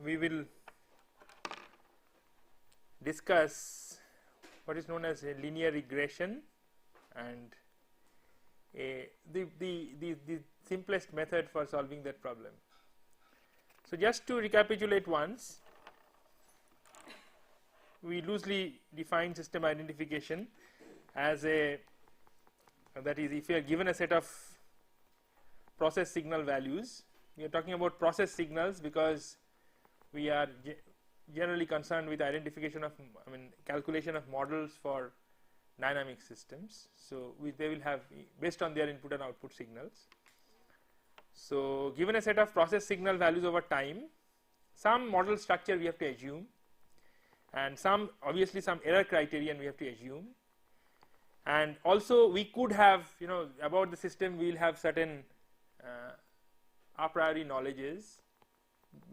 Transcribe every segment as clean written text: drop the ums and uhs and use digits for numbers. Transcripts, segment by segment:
we will discuss what is known as a linear regression and the simplest method for solving that problem. So just to recapitulate once, we loosely define system identification as a, that is, if you are given a set of process signal values, we are talking about process signals because we are generally concerned with identification of, calculation of models for dynamic systems. So they will have, based on their input and output signals. So given a set of process signal values over time, some model structure we have to assume, and some, obviously some error criterion we have to assume, and also we could have, about the system we will have certain a priori knowledges,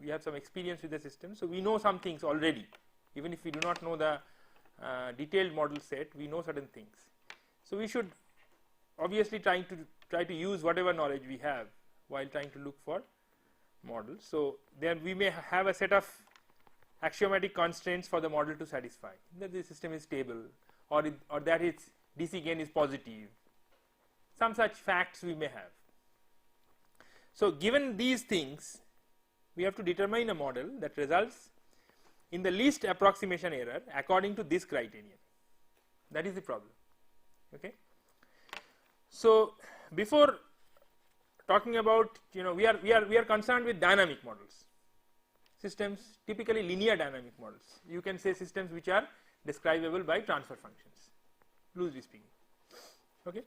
we have some experience with the system, so we know some things already, even if we do not know the detailed model set, we know certain things. So we should obviously try to use whatever knowledge we have while trying to look for models. So then we may have a set of axiomatic constraints for the model to satisfy, that the system is stable, or that its DC gain is positive. Some such facts we may have. So given these things, we have to determine a model that results in the least approximation error according to this criterion. That is the problem. Okay. So before talking about, we are concerned with dynamic models, systems, typically linear dynamic models. You can say systems which are describable by transfer functions, loosely speaking. Okay.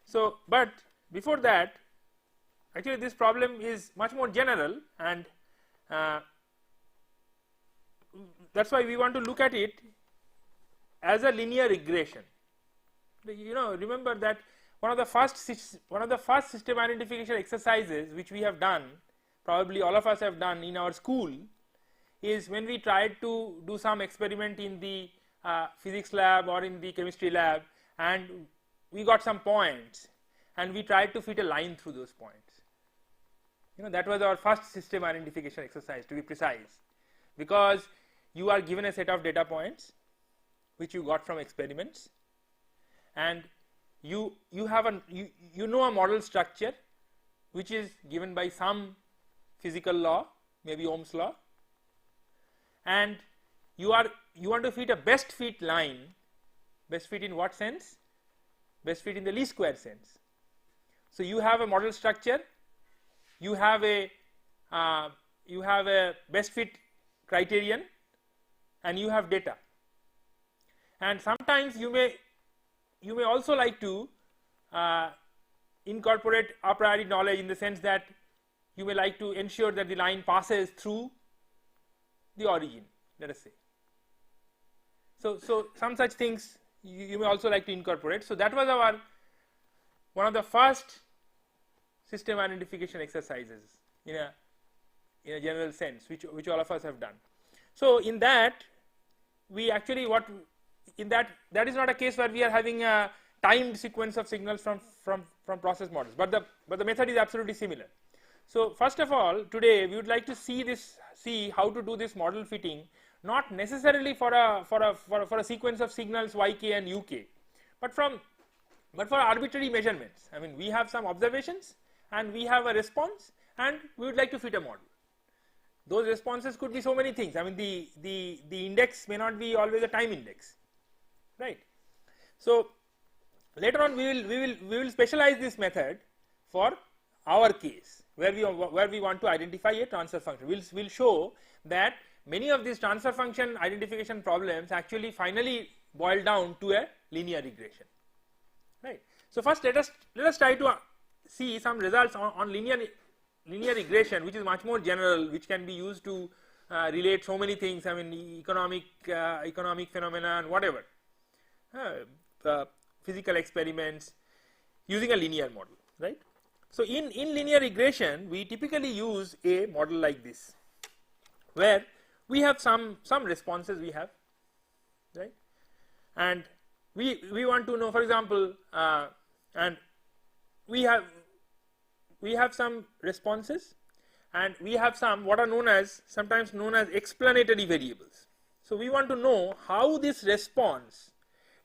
So, but before that, actually this problem is much more general, and that's why we want to look at it as a linear regression. Remember that one of the first system identification exercises which we have done, probably all of us have done in our school, is when we tried to do some experiment in the physics lab or in the chemistry lab, and we got some points and we tried to fit a line through those points. That was our first system identification exercise, to be precise, because you are given a set of data points which you got from experiments, and you know a model structure which is given by some physical law, maybe Ohm's law, and you want to fit a best fit line. Best fit in what sense? Best fit in the least square sense. So you have a model structure, you have a best fit criterion, and you have data. And sometimes you may also like to incorporate a priori knowledge, in the sense that you may like to ensure that the line passes through the origin, let us say. So some such things you may also like to incorporate. So that was one of the first system identification exercises in a general sense, which all of us have done. So in that, we actually that is not a case where we are having a timed sequence of signals from process models, but the method is absolutely similar. So first of all, today we would like to see how to do this model fitting, not necessarily for a sequence of signals yk and uk, but for arbitrary measurements. We have some observations and we have a response, and we would like to fit a model. Those responses could be so many things. The index may not be always a time index, right? So later on we will specialize this method for our case, where we want to identify a transfer function. We'll show that many of these transfer function identification problems actually finally boil down to a linear regression, right? So first let us try to see some results on linear regression, which is much more general, which can be used to relate so many things. Economic phenomena and whatever, physical experiments, using a linear model, right? So in linear regression, we typically use a model like this, where we have some responses we have, right? And we want to know, for example, and we have some responses, and we have some what are known as, sometimes known as explanatory variables. So we want to know how this response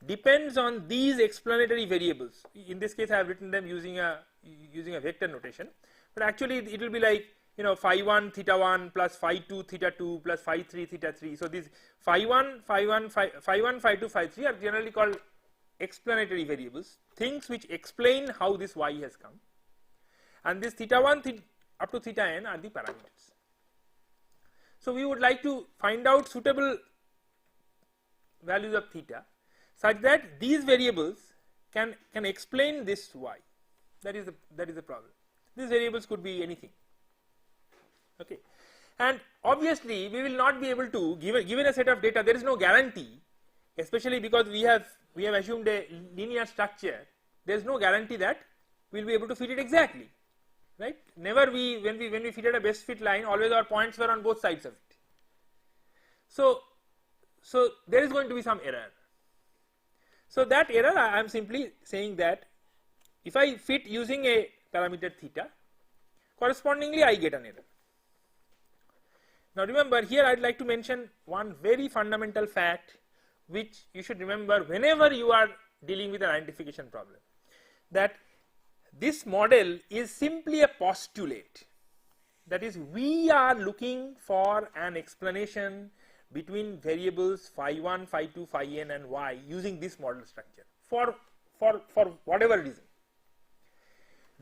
depends on these explanatory variables. In this case I have written them using a vector notation, but actually it will be like, you know, phi 1 theta 1 plus phi 2 theta 2 plus phi 3 theta 3. So these phi 1, phi 1, phi 2, phi 3 are generally called explanatory variables, things which explain how this y has come, and this theta 1 up to theta n are the parameters. So we would like to find out suitable values of theta such that these variables can explain this y. That is the problem. These variables could be anything. Okay, and obviously we will not be able to, given a set of data, there is no guarantee, especially because we have assumed a linear structure. There is no guarantee that we will be able to fit it exactly, right? Never when we fitted a best fit line, always our points were on both sides of it. So there is going to be some error. So that error, I am simply saying that if I fit using a parameter theta, correspondingly I get an error. Now remember, here I would like to mention one very fundamental fact which you should remember whenever you are dealing with an identification problem, that this model is simply a postulate. That is, we are looking for an explanation between variables phi 1, phi 2, phi n and y using this model structure for whatever reason.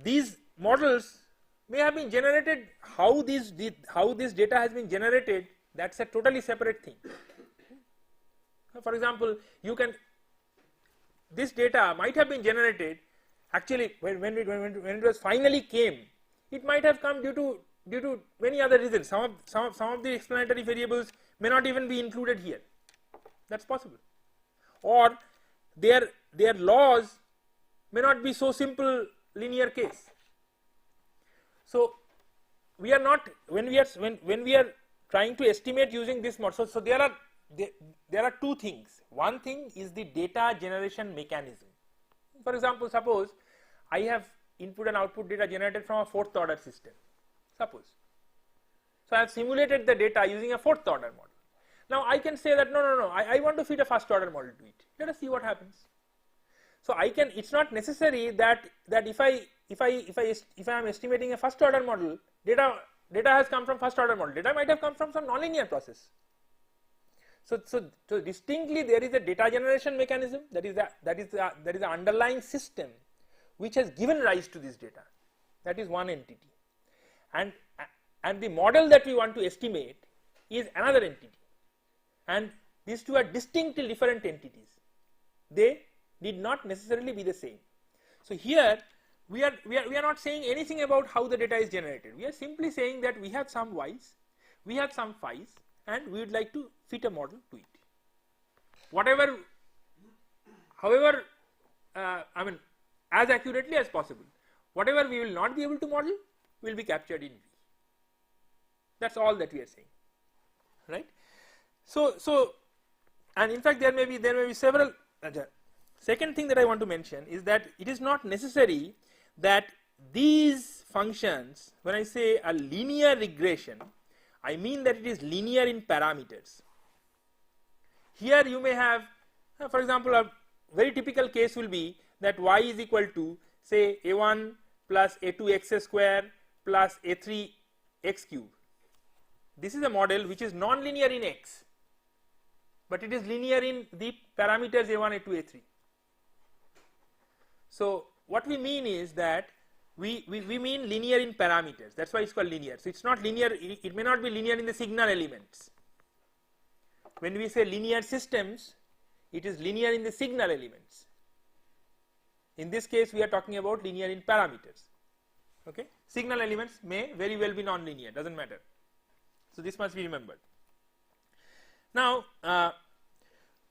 These models may have been generated, how this data has been generated, that's a totally separate thing. For example, this data might have been generated, actually when it was finally came, it might have come due to many other reasons. Some of the explanatory variables may not even be included here. That's possible. Or their laws may not be so simple linear case. So we are not, when we are trying to estimate using this model, so there are two things. One thing is the data generation mechanism. For example, suppose I have input and output data generated from a fourth order system, suppose. So I have simulated the data using a fourth order model. Now I can say that no, I want to fit a first order model to it. Let us see what happens. So it's not necessary that if I am estimating a first order model, data has come from first order model. Data might have come from some nonlinear process. So distinctly there is a data generation mechanism, that is the underlying system which has given rise to this data. That is one entity, and the model that we want to estimate is another entity, and these two are distinctly different entities. They need not necessarily be the same. So here we are not saying anything about how the data is generated. We are simply saying that we have some y's, we have some phi's, and we would like to fit a model to it. However, I mean, as accurately as possible. Whatever we will not be able to model will be captured in V. That's all that we are saying, right? So, and in fact there may be several. Second thing that I want to mention is that it is not necessary that these functions, when I say a linear regression, I mean that it is linear in parameters. Here you may have, for example, a very typical case will be that y is equal to, say, a1 plus a2 x square plus a3 x cube. This is a model which is non-linear in x, but it is linear in the parameters a1, a2, a3. So what we mean is that we mean linear in parameters. That's why it's called linear. So it's not linear, it may not be linear in the signal elements. When we say linear systems, it is linear in the signal elements. In this case we are talking about linear in parameters. Okay, signal elements may very well be non-linear, doesn't matter. So this must be remembered. Now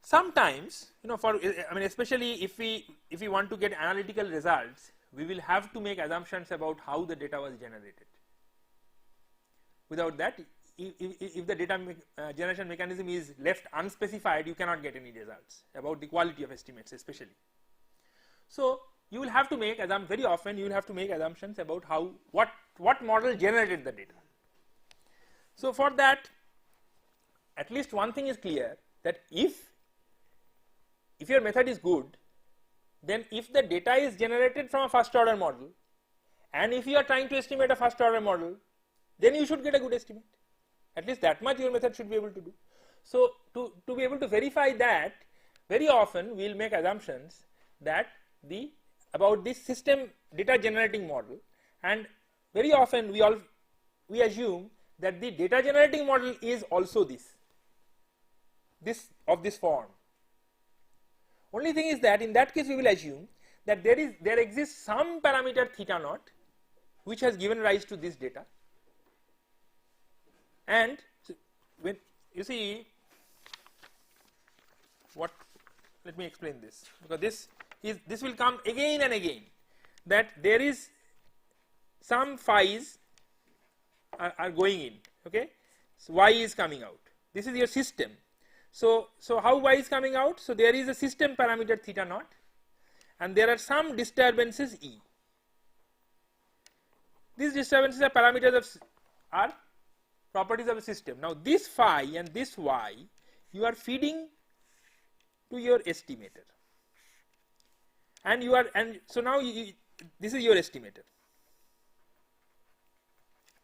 sometimes, especially if we want to get analytical results, we will have to make assumptions about how the data was generated. Without that, if the data generation mechanism is left unspecified, you cannot get any results about the quality of estimates especially. So you will have to make very often you will have to make assumptions about what model generated the data. So for that, at least one thing is clear, that if your method is good, then if the data is generated from a first order model, and if you are trying to estimate a first order model, then you should get a good estimate. At least that much your method should be able to do. So to be able to verify that, very often we will make assumptions that about this system data generating model, and very often we assume that the data generating model is also this of this form. Only thing is that in that case we will assume that there exists some parameter theta naught which has given rise to this data, and when you see what, let me explain this, because this will come again and again, that there is some phi's are going in, okay. So y is coming out, this is your system. So how y is coming out? So there is a system parameter theta naught, and there are some disturbances E. These disturbances are parameters are properties of a system. Now this phi and this y you are feeding to your estimator, and so now this is your estimator,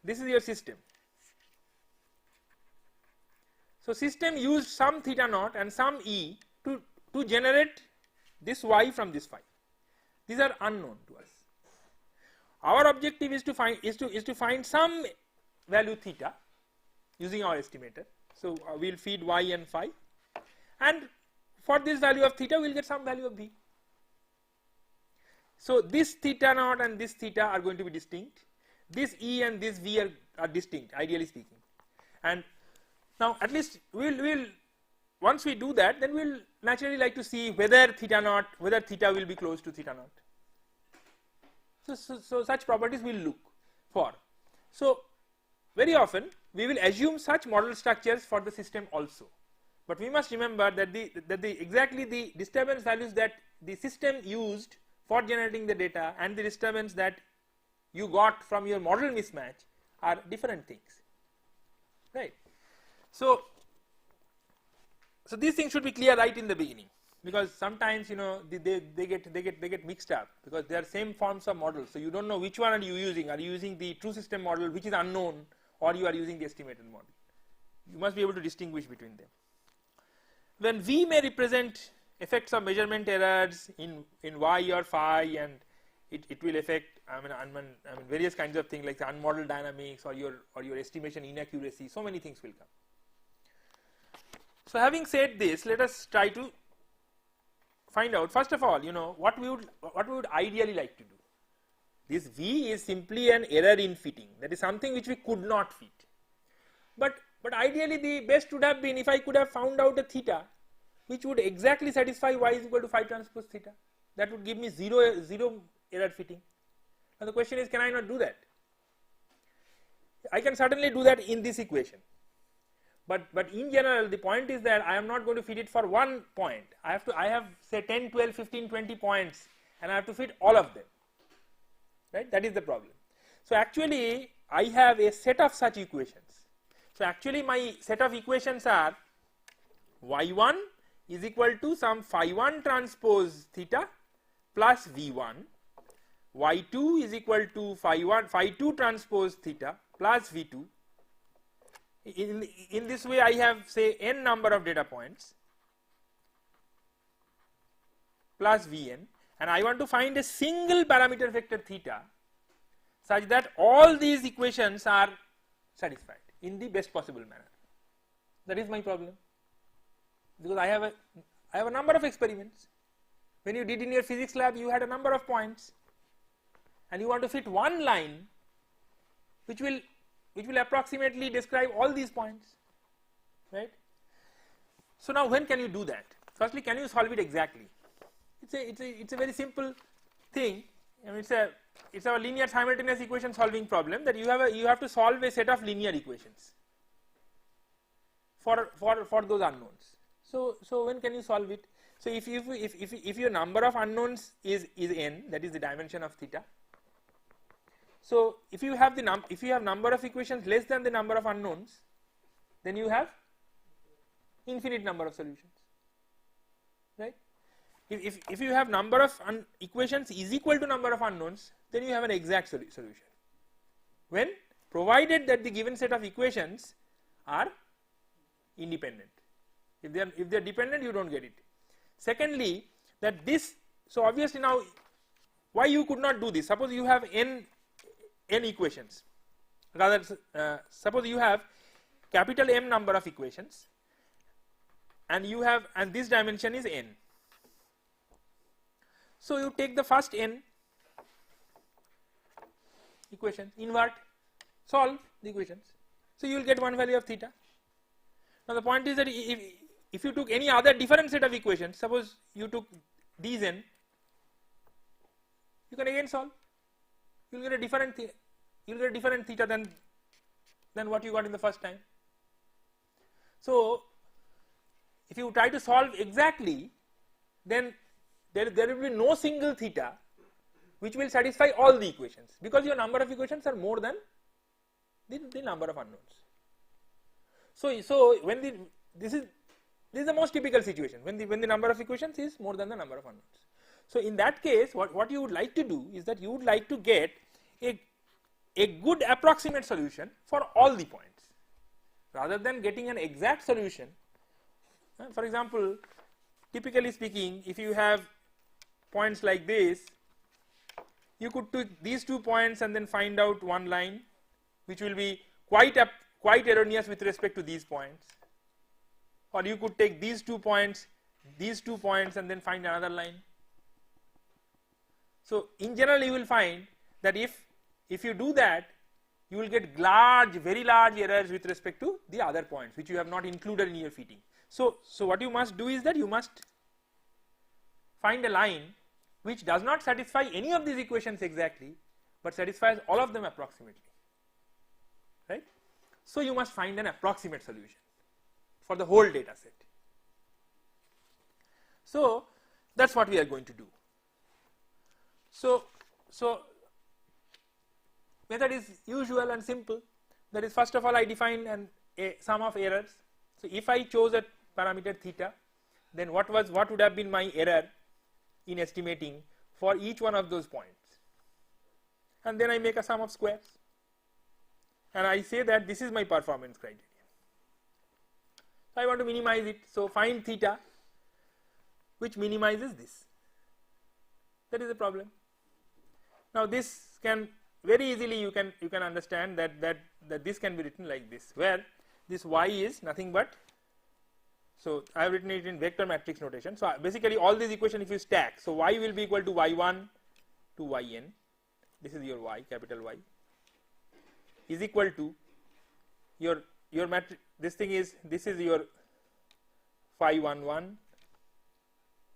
this is your system. So system used some theta naught and some E to generate this y from this phi. These are unknown to us. Our objective is to find some value theta using our estimator. So we will feed y and phi, and for this value of theta we will get some value of v. So this theta naught and this theta are going to be distinct. This E and this v are distinct, ideally speaking. And now at least we'll once we do that, then we'll naturally like to see whether theta will be close to theta naught. So such properties we'll look for. So very often we will assume such model structures for the system also, but we must remember that exactly the disturbance values that the system used for generating the data and the disturbance that you got from your model mismatch are different things, right? So these things should be clear right in the beginning, because sometimes they get mixed up because they are same forms of models. So you don't know which one are you using. Are you using the true system model, which is unknown, or you are using the estimated model? You must be able to distinguish between them. When V may represent effects of measurement errors in y or phi, and it will affect various kinds of things like the unmodeled dynamics or your estimation inaccuracy. So many things will come. So having said this, let us try to find out first of all what we would ideally like to do. This V is simply an error in fitting, that is something which we could not fit, but ideally the best would have been if I could have found out a theta which would exactly satisfy y is equal to phi transpose theta. That would give me zero error fitting. Now the question is, can I not do that? I can certainly do that in this equation, but in general the point is that I am not going to fit it for one point. I have say 10, 12, 15, 20 points, and I have to fit all of them, right? That is the problem. So actually I have a set of such equations. So actually my set of equations are y1 is equal to some phi 1 transpose theta plus v1, y2 is equal to phi 2 transpose theta plus v2. In this way I have say n number of data points plus vn, and I want to find a single parameter vector theta such that all these equations are satisfied in the best possible manner. That is my problem, because I have a number of experiments. When you did in your physics lab, you had a number of points, and you want to fit one line which will approximately describe all these points, right? So now when can you do that? Firstly, can you solve it exactly? It's a very simple thing. I mean, it's a linear simultaneous equation solving problem, that you have to solve a set of linear equations for those unknowns. So when can you solve it? So if your number of unknowns is n, that is the dimension of theta, So if you have number of equations less than the number of unknowns, then you have infinite number of solutions, right? If you have number of equations is equal to number of unknowns, then you have an exact solution, when provided that the given set of equations are independent. If they are dependent, you don't get it. Secondly, that this, so obviously now why you could not do this? Suppose you have n equations, rather suppose you have capital M number of equations, and you have, and this dimension is n. So you take the first n equation, invert, solve the equations, so you will get one value of theta. Now the point is that if you took any other different set of equations, suppose you took these n, you can again solve, you will get a different theta than what you got in the first time. So if you try to solve exactly, then there will be no single theta which will satisfy all the equations, because your number of equations are more than the number of unknowns. So when this is the most typical situation, when the number of equations is more than the number of unknowns. So in that case, what you would like to do is that you would like to get a good approximate solution for all the points, rather than getting an exact solution. For example, typically speaking, if you have points like this, you could take these 2 points and then find out one line which will be quite erroneous with respect to these points, or you could take these 2 points and then find another line. So in general, you will find that if you do that, you will get very large errors with respect to the other points which you have not included in your fitting. So what you must do is that you must find a line which does not satisfy any of these equations exactly, but satisfies all of them approximately, right? So you must find an approximate solution for the whole data set. So that's what we are going to do. So method is usual and simple. That is, first of all, I define a sum of errors. So if I chose a parameter theta, then what would have been my error in estimating for each one of those points, and then I make a sum of squares, and I say that this is my performance criterion. So I want to minimize it, so find theta which minimizes this. That is the problem. Now this can very easily, you can understand that this can be written like this, where this y is nothing but, so I have written it in vector matrix notation. So basically all these equations if you stack, so y will be equal to y1 to yn, this is your y, capital Y, is equal to your matrix, this is your phi 1 1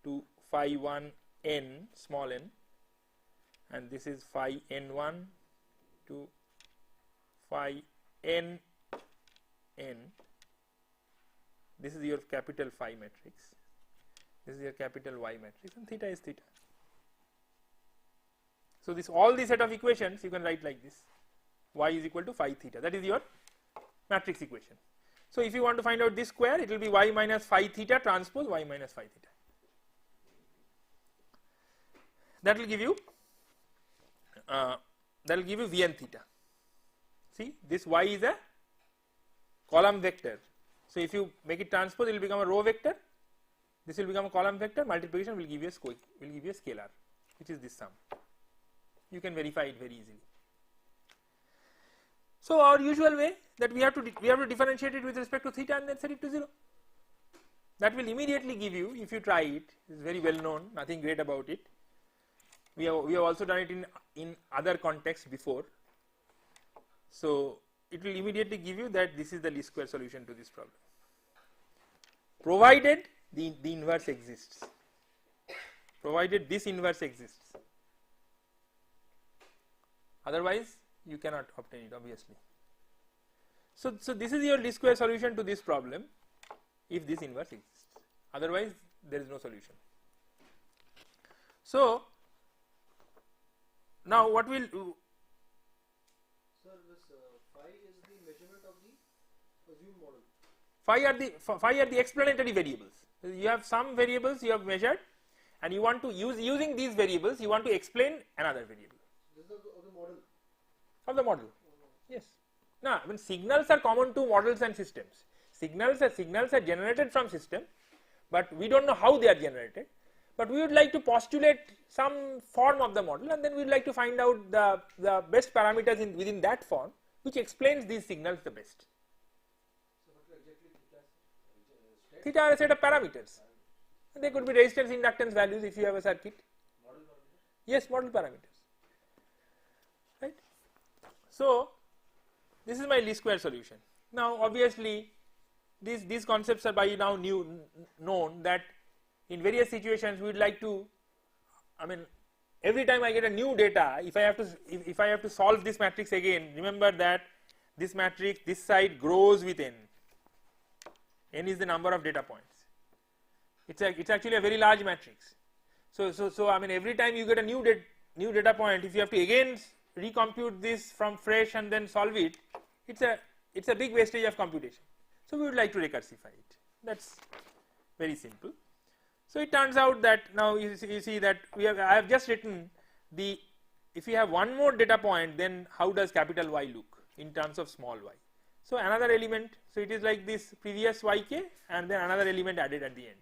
to phi 1 n, small n, and this is phi n1 to phi n n. This is your capital phi matrix, this is your capital Y matrix, and theta is theta. So all the set of equations you can write like this, y is equal to phi theta, that is your matrix equation. So if you want to find out this square, it will be y minus phi theta transpose y minus phi theta. That will give you Vn theta. See, this y is a column vector. So if you make it transpose, it will become a row vector. This will become a column vector. Multiplication will give you a scalar, which is this sum. You can verify it very easily. So our usual way, that we have to differentiate it with respect to theta and then set it to 0. That will immediately give you, if you try it, is very well known, nothing great about it. We have also done it in other contexts before. So it will immediately give you that this is the least square solution to this problem, provided the inverse exists, provided this inverse exists. Otherwise you cannot obtain it, obviously. So this is your least square solution to this problem if this inverse exists, otherwise there is no solution. So now what will Phi are the explanatory variables. You have some variables you have measured, and you want to using these variables you want to explain another variable. This is of the model. Of the model. Yes. Now, I mean, signals are common to models and systems. Signals are generated from system, but we don't know how they are generated. But we would like to postulate some form of the model, and then we would like to find out the best parameters within that form, which explains these signals the best. So what exactly theta? Theta are a set of parameters. They could be resistance, inductance values if you have a circuit. Model parameters? Yes, model parameters. Right. So this is my least square solution. Now, obviously, these concepts are by now known that in various situations we would like to, I mean, every time I get a new data, if I have to solve this matrix again, remember that this matrix, this side grows with n. N is the number of data points. It's actually a very large matrix. So I mean, every time you get a new data point, if you have to again recompute this from fresh and then solve it, it's a big wastage of computation. So we would like to recursify it. That's very simple. So it turns out that now you see that I have just written if you have one more data point, then how does capital Y look in terms of small y. So another element, so it is like this previous yk and then another element added at the end.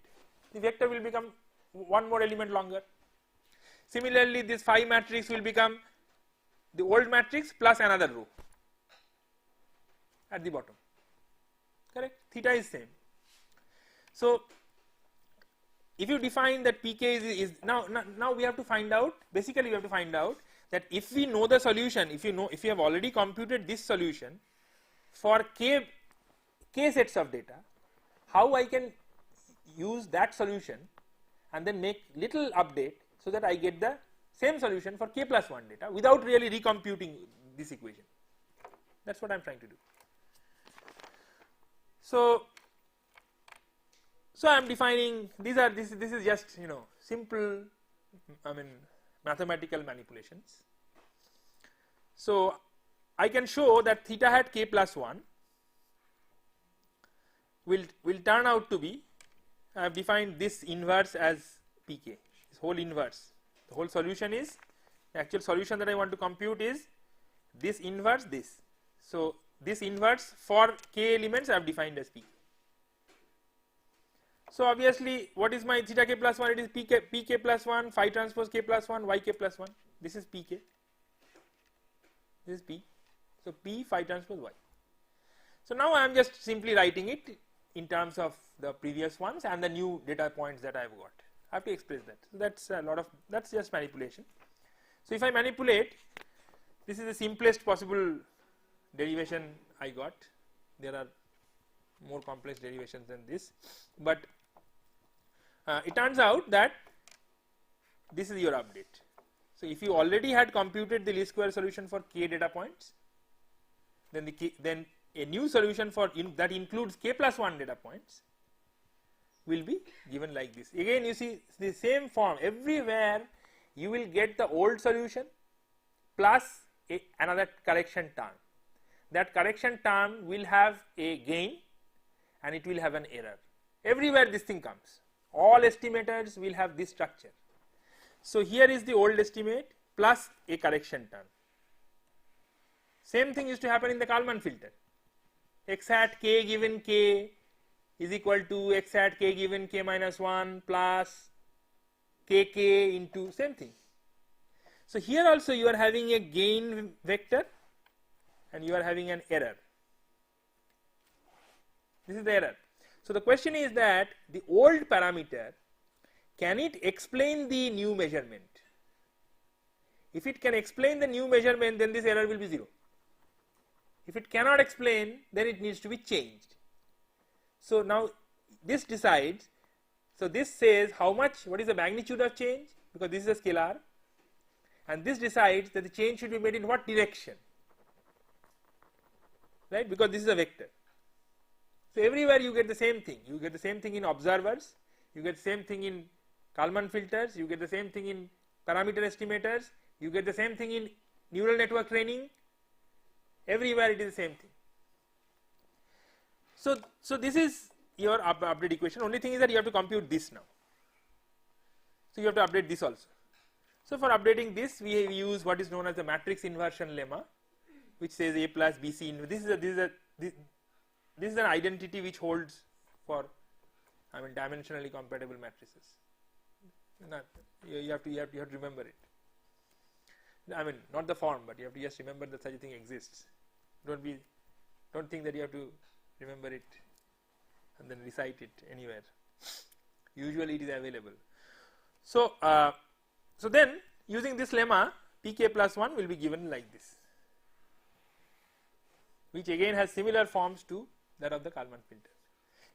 The vector will become one more element longer. Similarly, this phi matrix will become the old matrix plus another row at the bottom. Correct? Theta is same. So if you define that pk is now we have to find out, basically we have to find out that if we know the solution, if you have already computed this solution for k sets of data, how I can use that solution and then make little update so that I get the same solution for k plus 1 data without really recomputing this equation. That's what I am trying to do. So I am defining this is just simple, I mean, mathematical manipulations. So I can show that theta hat k plus 1 will turn out to be, I have defined this inverse as pk, this whole inverse. The whole solution is, the actual solution that I want to compute is this inverse this. So this inverse for k elements I have defined as pk. So obviously what is my theta k plus 1? It is pk plus 1, phi transpose k plus 1, yk plus 1. This is pk, this is p. So p phi transpose y. So now I am just simply writing it in terms of the previous ones and the new data points that I have got. I have to express that. So that's just manipulation. So if I manipulate, this is the simplest possible derivation I got. There are more complex derivations than this, but it turns out that this is your update. So if you already had computed the least square solution for k data points, then a new solution for that includes k plus 1 data points will be given like this. Again you see the same form, everywhere you will get the old solution plus another correction term. That correction term will have a gain and it will have an error. Everywhere this thing comes. All estimators will have this structure. So here is the old estimate plus a correction term. Same thing used to happen in the Kalman filter. X hat k given k is equal to x hat k given k minus 1 plus kk into same thing. So here also you are having a gain vector and you are having an error. This is the error. So the question is that the old parameter, can it explain the new measurement? If it can explain the new measurement, then this error will be 0. If it cannot explain, then it needs to be changed. So now this decides, so this says how much, what is the magnitude of change, because this is a scalar, and this decides that the change should be made in what direction, right, because this is a vector. So everywhere you get the same thing. You get the same thing in observers, you get the same thing in Kalman filters, you get the same thing in parameter estimators, you get the same thing in neural network training. Everywhere it is the same thing. So this is your update equation. Only thing is that you have to compute this now. So you have to update this also. So for updating this, we use what is known as the matrix inversion lemma, which says A plus BC. This is an identity which holds for, I mean, dimensionally compatible matrices. You have to remember it. I mean, not the form, but you have to just remember that such a thing exists. Don't think that you have to remember it and then recite it anywhere. Usually it is available. So so then using this lemma, pk plus 1 will be given like this, which again has similar forms to that of the Kalman filter.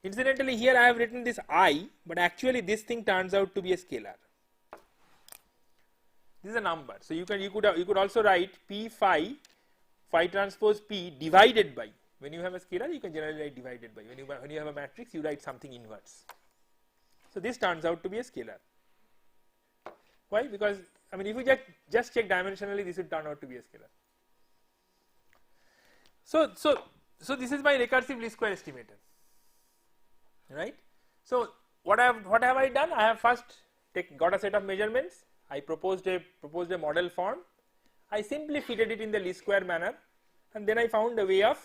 Incidentally, here I have written this I, but actually this thing turns out to be a scalar. This is a number. So you could also write p phi transpose p divided by. When you have a scalar, you can generally write divided by. When you have a matrix, you write something inverse. So this turns out to be a scalar. Why? Because I mean, if you just check dimensionally, this would turn out to be a scalar. So this is my recursive least square estimator, right? So what have I done? I have first got a set of measurements. I proposed a model form. I simply fitted it in the least square manner, and then I found a way of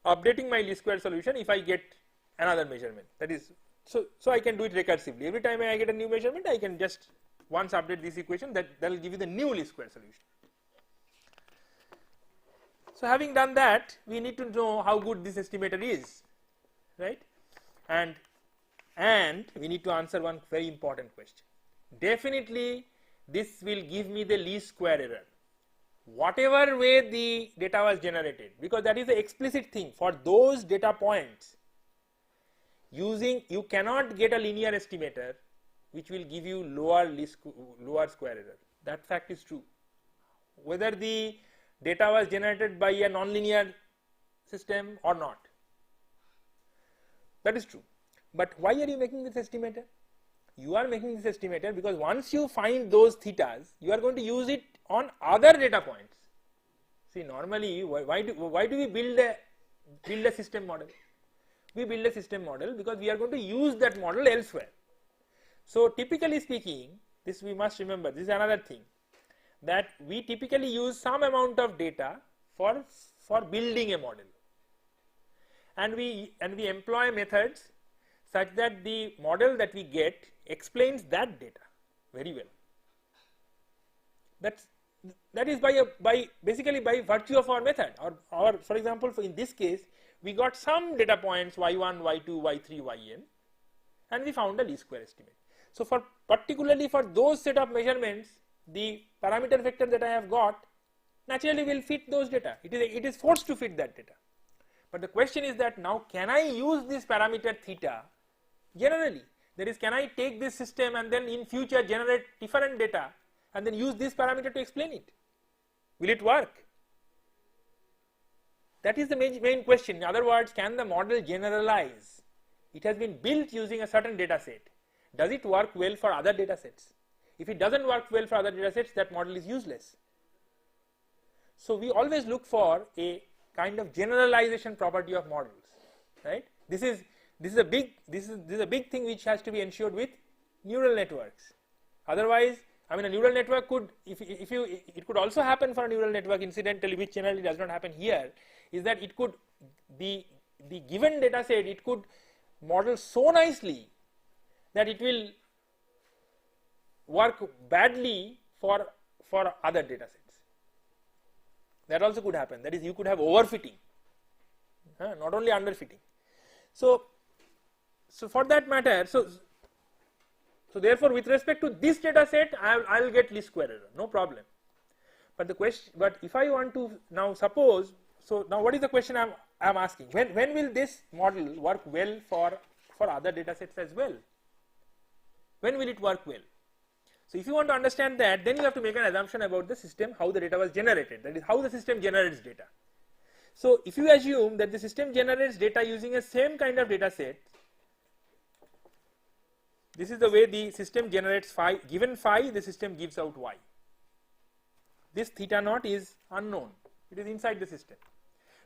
updating my least square solution if I get another measurement. That is, so I can do it recursively. Every time I get a new measurement, I can just once update this equation, that will give you the new least square solution. So having done that, we need to know how good this estimator is, right? And we need to answer one very important question. Definitely this will give me the least square error, whatever way the data was generated, because that is the explicit thing for those data points. You cannot get a linear estimator which will give you lower square error. That fact is true. Whether the data was generated by a nonlinear system or not, that is true. But why are you making this estimator? You are making this estimator because once you find those thetas, you are going to use it on other data points. See, normally why do we build a system model? We build a system model because we are going to use that model elsewhere. So typically speaking, this we must remember, this is another thing, that we typically use some amount of data for building a model, and we employ methods such that the model that we get explains that data very well. That is basically by virtue of our method, or for example, in this case, we got some data points y1, y2, y3, yn, and we found a least square estimate. So particularly for those set of measurements, the parameter vector that I have got naturally will fit those data. It is forced to fit that data. But the question is that now, can I use this parameter theta generally? That is, can I take this system and then in future generate different data and then use this parameter to explain it? Will it work? That is the main question. In other words, can the model generalize? It has been built using a certain data set. Does it work well for other data sets? If it doesn't work well for other data sets, that model is useless. So we always look for a kind of generalization property of models, right? This is a big thing which has to be ensured with neural networks. Otherwise, I mean, a neural network could, it could also happen for a neural network incidentally, which generally does not happen here, is that it could, the given data set, it could model so nicely that it will work badly for other data sets. That also could happen. That is, you could have overfitting, not only underfitting. So for that matter, so therefore, with respect to this data set, I will get least square error, no problem. But the question, but if I want to now suppose, so now what is the question I am asking? When will this model work well for other data sets as well? When will it work well? So if you want to understand that, then you have to make an assumption about the system, how the data was generated, that is how the system generates data. So if you assume that the system generates data using a same kind of data set, this is the way the system generates phi. Given phi, the system gives out y. This theta naught is unknown, it is inside the system.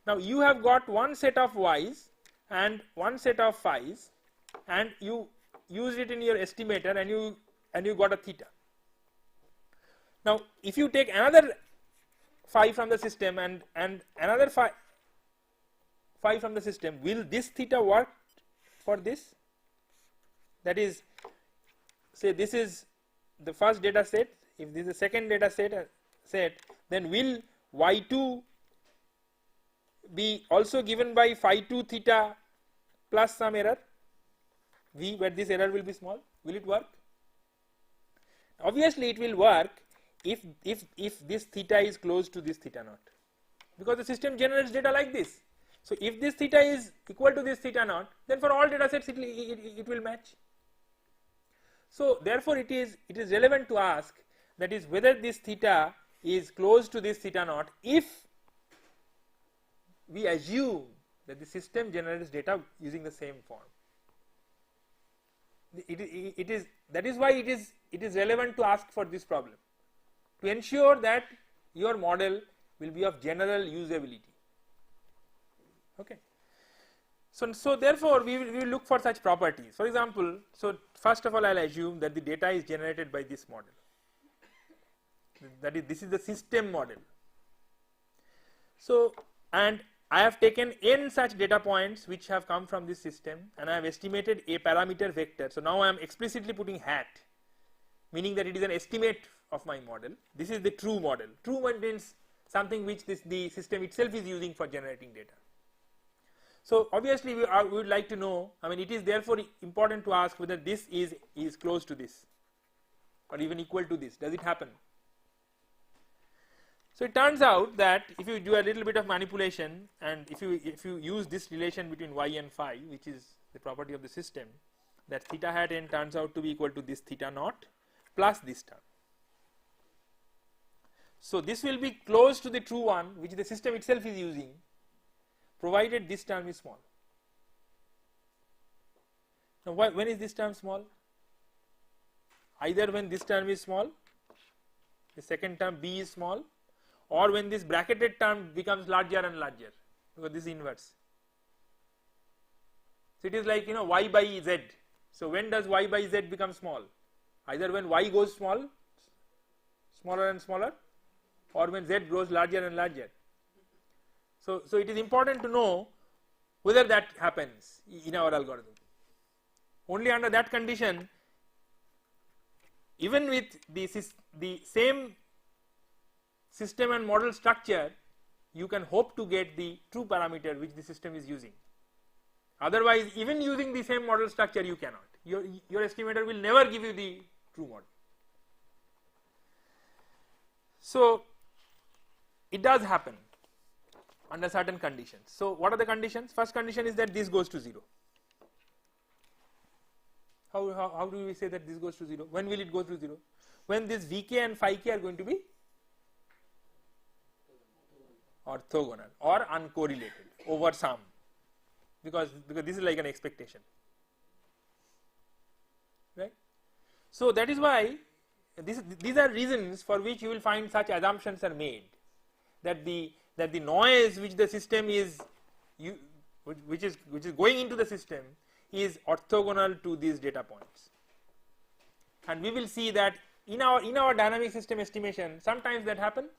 Now you have got one set of y's and one set of phi's, and you used it in your estimator and you got a theta. Now if you take another phi from the system and another phi from the system, will this theta work for this? That is, say this is the first data set, if this is the second data set, then will y2 be also given by phi 2 theta plus some error v, where this error will be small? Will it work? Obviously it will work if this theta is close to this theta naught, because the system generates data like this. So if this theta is equal to this theta naught, then for all data sets it will match. So therefore it is relevant to ask, that is, whether this theta is close to this theta naught if we assume that the system generates data using the same form. That is why it is relevant to ask for this problem, to ensure that your model will be of general usability. Okay. So therefore we will look for such properties. For example, so first of all I will assume that the data is generated by this model, that is, this is the system model. So, and I have taken n such data points which have come from this system, and I have estimated a parameter vector. So now I am explicitly putting hat, meaning that it is an estimate of my model. This is the true model. True means something which the system itself is using for generating data. So obviously we would like to know, I mean, it is therefore important to ask whether this is close to this or even equal to this. Does it happen? So it turns out that if you do a little bit of manipulation, and if you use this relation between y and phi, which is the property of the system, that theta hat n turns out to be equal to this theta naught plus this term. So this will be close to the true one which the system itself is using, provided this term is small. Now when is this term small? Either when this term is small, the second term b is small, or when this bracketed term becomes larger and larger, because this is inverse. So it is like, you know, y by z. So when does y by z become small? Either when y goes smaller and smaller, or when z grows larger and larger. So it is important to know whether that happens in our algorithm. Only under that condition, even with the same system and model structure, you can hope to get the true parameter which the system is using. Otherwise, even using the same model structure, you cannot. Your estimator will never give you the true model. So it does happen under certain conditions. So what are the conditions? First condition is that this goes to 0. How do we say that this goes to 0? When will it go to 0? When this vk and phi k are going to be orthogonal or uncorrelated over some, because this is like an expectation, right? So that is why these are reasons for which you will find such assumptions are made, that the noise which the system is which is going into the system is orthogonal to these data points. And we will see that in our dynamic system estimation, sometimes that happens,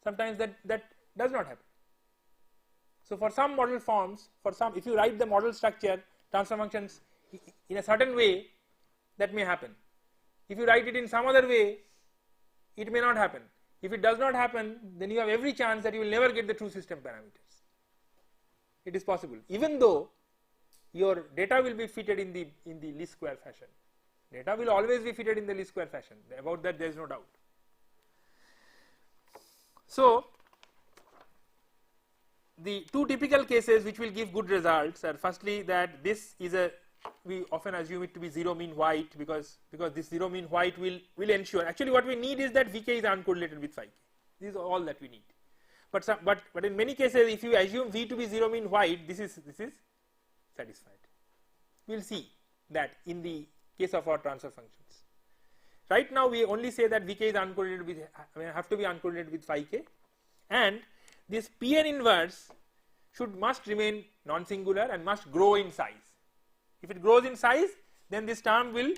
sometimes that does not happen. So for some model forms, if you write the model structure, transfer functions in a certain way, that may happen. If you write it in some other way, it may not happen. If it does not happen, then you have every chance that you will never get the true system parameters. It is possible, even though your data will be fitted in the least square fashion. Data will always be fitted in the least square fashion. About that there is no doubt. So the two typical cases which will give good results are, firstly, that this is we often assume it to be zero mean white, because this zero mean white will ensure. Actually what we need is that vk is uncorrelated with phi k. This is all that we need. But in many cases, if you assume v to be zero mean white, this is satisfied. We will see that in the case of our transfer functions. Right now we only say that vk is uncorrelated with, have to be uncorrelated with phi k, and this Pn inverse must remain non-singular and must grow in size. If it grows in size, then this term will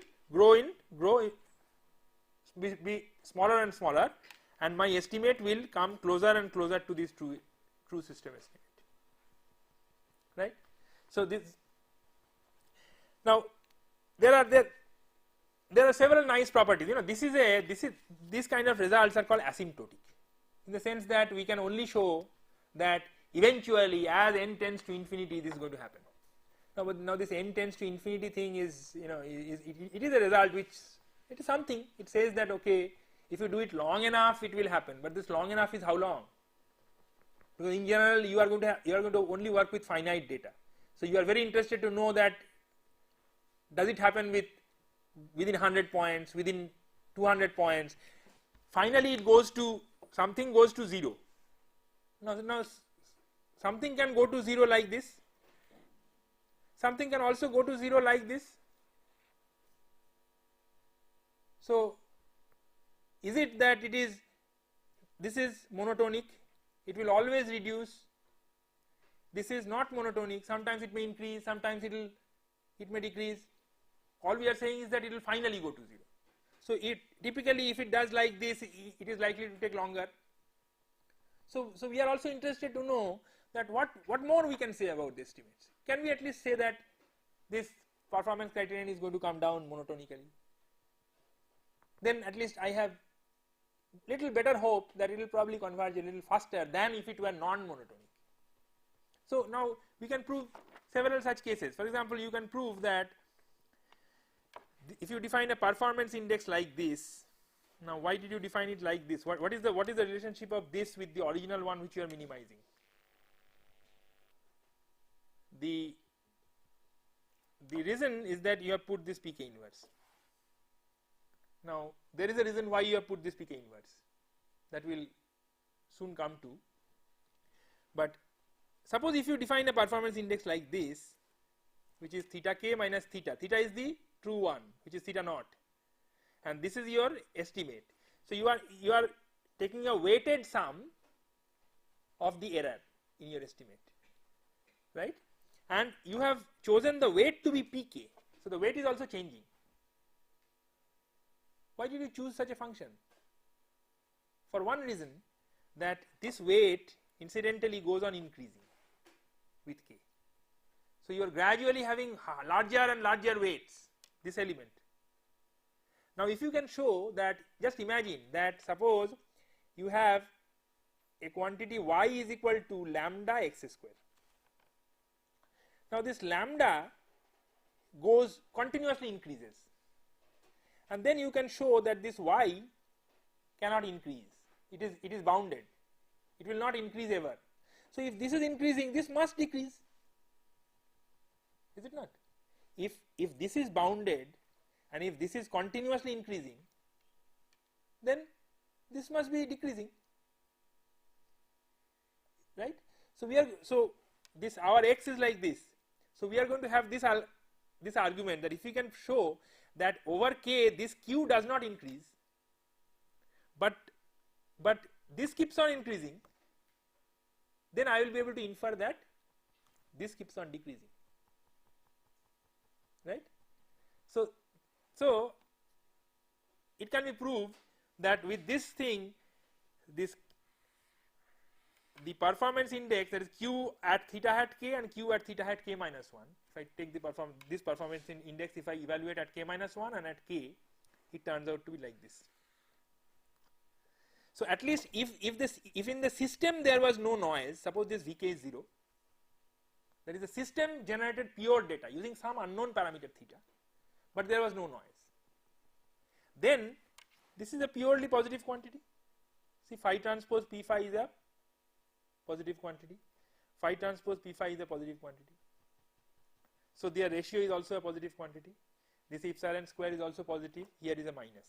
be smaller and smaller, and my estimate will come closer and closer to this true system estimate, right. So this, now there are several nice properties. This kind of results are called asymptotic, in the sense that we can only show that eventually as n tends to infinity this is going to happen. Now this n tends to infinity thing is, it is a result which, it is something, it says that okay, if you do it long enough it will happen, but this long enough is how long? Because in general you are going to only work with finite data. So you are very interested to know that does it happen within 100 points, within 200 points. Finally it goes to, something goes to 0. Now something can go to 0 like this, something can also go to 0 like this. So is it that this is monotonic, it will always reduce, this is not monotonic, sometimes it may increase, sometimes it may decrease. All we are saying is that it will finally go to 0. So typically if it does like this, it is likely to take longer. So we are also interested to know that what more we can say about the estimates. Can we at least say that this performance criterion is going to come down monotonically? Then at least I have little better hope that it will probably converge a little faster than if it were non-monotonic. So now we can prove several such cases. For example, you can prove that if you define a performance index like this, now why did you define it like this? What is the relationship of this with the original one which you are minimizing? The reason is that you have put this pk inverse. Now there is a reason why you have put this pk inverse that will soon come to, but suppose if you define a performance index like this, which is theta k minus theta is the true one, which is theta naught, and this is your estimate. So you are taking a weighted sum of the error in your estimate, right, and you have chosen the weight to be pk, so the weight is also changing. Why did you choose such a function? For one reason, that this weight incidentally goes on increasing with k. So you are gradually having larger and larger weights, this element. Now if you can show that, just imagine that suppose you have a quantity y is equal to lambda x square. Now this lambda goes continuously increases, and then you can show that this y cannot increase, it is bounded, it will not increase ever. So if this is increasing, this must decrease, is it not? If this is bounded and if this is continuously increasing, then this must be decreasing, right? So this our x is like this. So we are going to have this argument that if we can show that over k this q does not increase, but this keeps on increasing, then I will be able to infer that this keeps on decreasing, right? So it can be proved that with this thing, the performance index, that is q at theta hat k and q at theta hat k minus 1, if I take this performance index, if I evaluate at k minus 1 and at k, it turns out to be like this. So at least if in the system there was no noise, suppose this vk is 0, that is the system generated pure data using some unknown parameter theta, but there was no noise, then this is a purely positive quantity. See, phi transpose p phi is a positive quantity, phi transpose p phi is a positive quantity. So their ratio is also a positive quantity. This epsilon square is also positive. Here is a minus,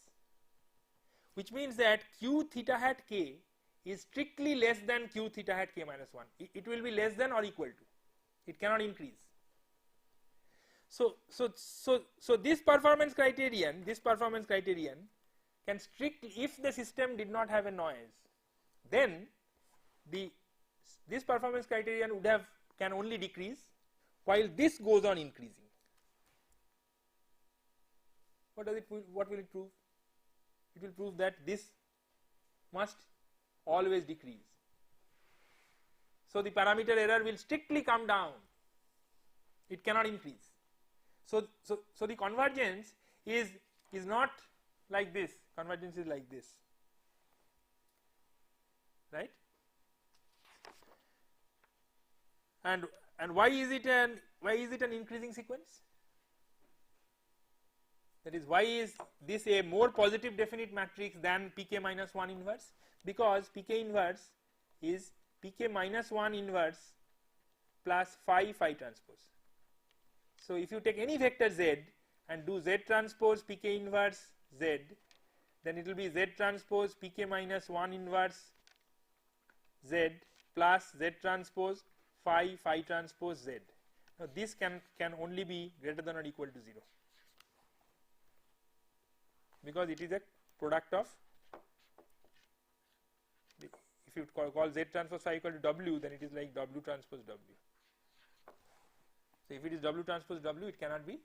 which means that q theta hat k is strictly less than q theta hat k minus 1. It will be less than or equal to. It cannot increase. So this performance criterion can strictly, if the system did not have a noise, then the this performance criterion can only decrease while this goes on increasing. What will it prove? It will prove that this must always decrease. So the parameter error will strictly come down. It cannot increase. So the convergence is not like this. Convergence is like this, right? And why is it an increasing sequence? That is, why is this a more positive definite matrix than pk minus 1 inverse? Because pk inverse is pk minus 1 inverse plus phi transpose. So if you take any vector z and do z transpose pk inverse z, then it will be z transpose pk minus 1 inverse z plus z transpose phi transpose z. Now this can only be greater than or equal to 0, because it is a product of, if you call z transpose phi equal to w, then it is like w transpose w. So if it is w transpose w, it cannot be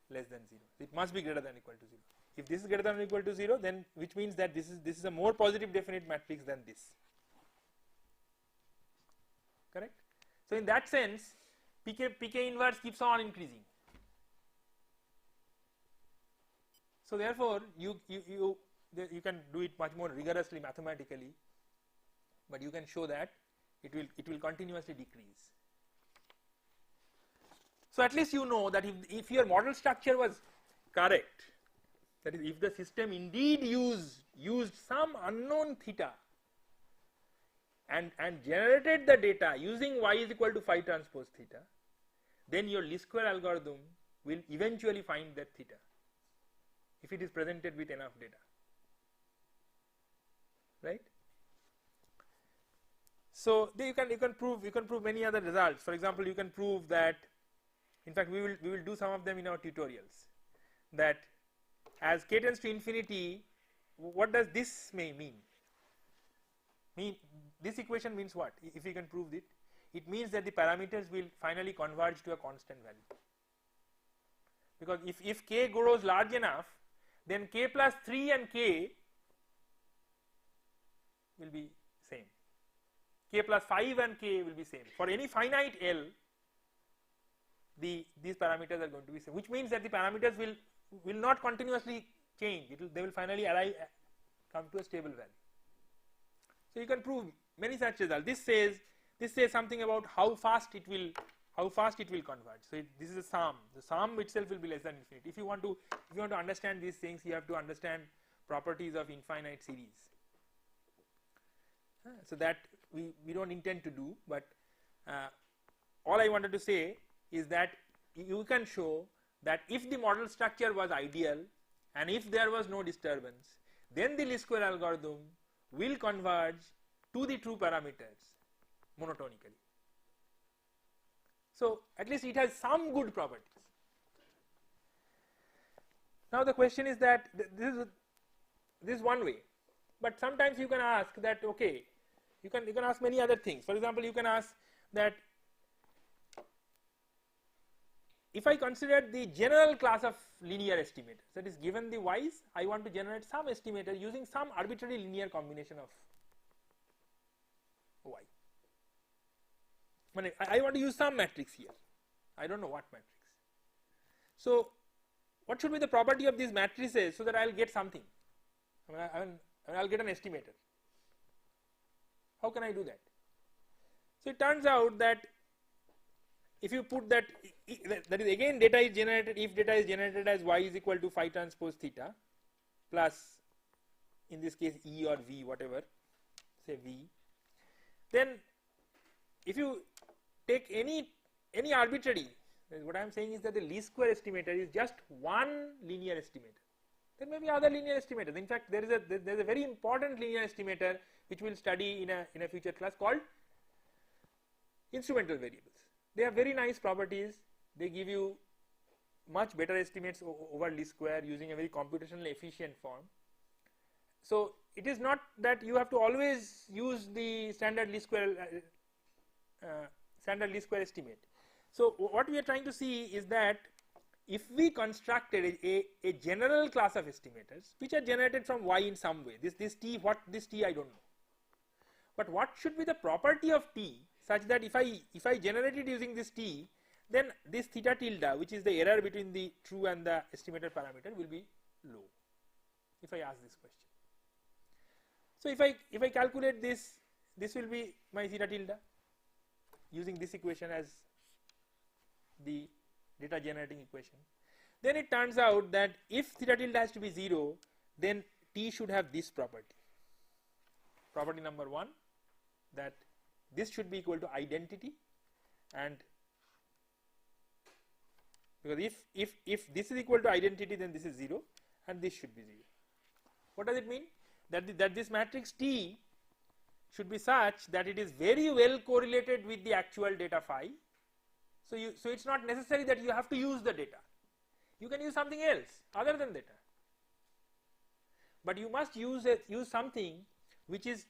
less than 0. It must be greater than or equal to 0. If this is greater than or equal to 0, then which means that this is a more positive definite matrix than this. Correct? So in that sense, pk inverse keeps on increasing. So therefore, you can do it much more rigorously mathematically, but you can show that it will continuously decrease. So at least you know that if your model structure was correct, that is, if the system indeed used some unknown theta and generated the data using y is equal to phi transpose theta, then your least square algorithm will eventually find that theta, if it is presented with enough data, right? So you can prove many other results. For example, you can prove that, in fact we will do some of them in our tutorials, that as k tends to infinity, what does this mean? This equation means what? If you can prove it, it means that the parameters will finally converge to a constant value, because if k grows large enough, then k plus 3 and k will be same, k plus 5 and k will be same. For any finite L, these parameters are going to be same, which means that the parameters will not continuously change. They will finally come to a stable value. So you can prove many such results. This says something about how fast it will converge. So this is a sum. The sum itself will be less than infinity. If you want to understand these things, you have to understand properties of infinite series. So that we don't intend to do, but all I wanted to say is that you can show that if the model structure was ideal and if there was no disturbance, then the least square algorithm will converge to the true parameters monotonically. So at least it has some good properties. Now the question is that this is one way, but sometimes you can ask that, okay, you can ask many other things. For example, you can ask that if I consider the general class of linear estimators, that is, given the y's, I want to generate some estimator using some arbitrary linear combination of y. I want to use some matrix here. I don't know what matrix. So what should be the property of these matrices so that I will get something? I will get an estimator. How can I do that? So it turns out that if you put that is again data is generated, if data is generated as y is equal to phi transpose theta plus, in this case, E or V, whatever, say V, then if you take any arbitrary, what I am saying is that the least square estimator is just one linear estimator. There may be other linear estimators. In fact, there is a very important linear estimator which we will study in a future class called instrumental variables. They have very nice properties. They give you much better estimates over least square using a very computationally efficient form. So it is not that you have to always use the standard least square estimate. So what we are trying to see is that if we constructed a general class of estimators which are generated from y in some way, this t, what this t I don't know, but what should be the property of t such that if I generate it using this t, then this theta tilde, which is the error between the true and the estimated parameter, will be low if I ask this question. So if I calculate this will be my theta tilde using this equation as the data generating equation. Then it turns out that if theta tilde has to be 0, then t should have this property. Property number 1, that this should be equal to identity, and because if this is equal to identity, then this is 0 and this should be 0. What does it mean? That this matrix T should be such that it is very well correlated with the actual data phi. So it's not necessary that you have to use the data. You can use something else other than data, but you must use something which is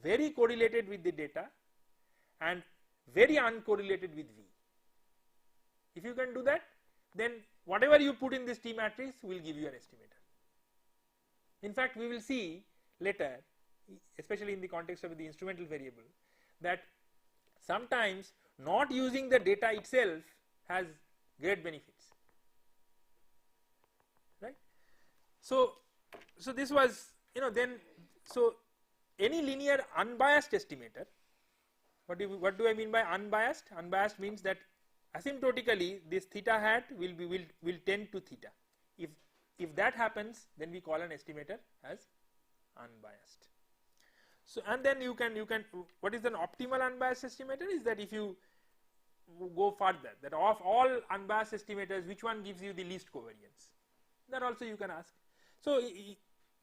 very correlated with the data and very uncorrelated with V. If you can do that, then whatever you put in this T matrix will give you an estimator. In fact, we will see later, especially in the context of the instrumental variable, that sometimes not using the data itself has great benefits, right? So this was, then, so any linear unbiased estimator, what do I mean by unbiased? Unbiased means that asymptotically this theta hat will tend to theta. If that happens, then we call an estimator as unbiased. So and then you can what is an optimal unbiased estimator is that if you go further, that of all unbiased estimators, which one gives you the least covariance, that also you can ask. So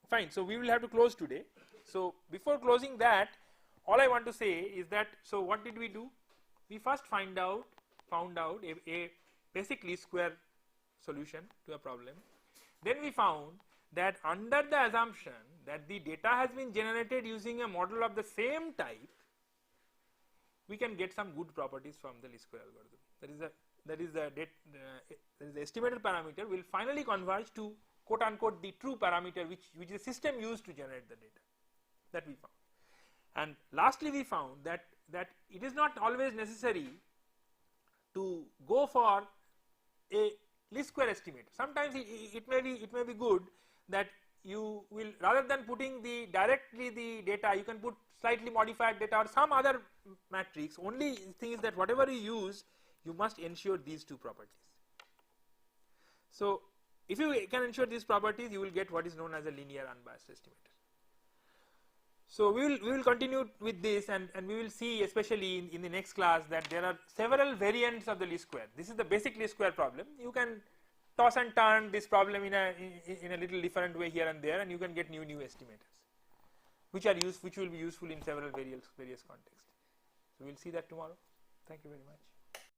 fine, so we will have to close today. So before closing that, all I want to say is that, so what did we do? We first found out a basic least square solution to a problem. Then we found that under the assumption that the data has been generated using a model of the same type, we can get some good properties from the least square algorithm. That is the estimated parameter will finally converge to quote unquote the true parameter which the system used to generate the data, that we found. And lastly, we found that it is not always necessary to go for a least square estimator. Sometimes it may be good that you will, rather than putting directly the data, you can put slightly modified data or some other matrix. Only thing is that whatever you use, you must ensure these two properties. So if you can ensure these properties, you will get what is known as a linear unbiased estimator. So we will continue with this, and we will see, especially in the next class, that there are several variants of the least square. This is the basic least square problem. You can toss and turn this problem in a little different way here and there, and you can get new estimators, which will be useful in several various contexts. So we will see that tomorrow. Thank you very much.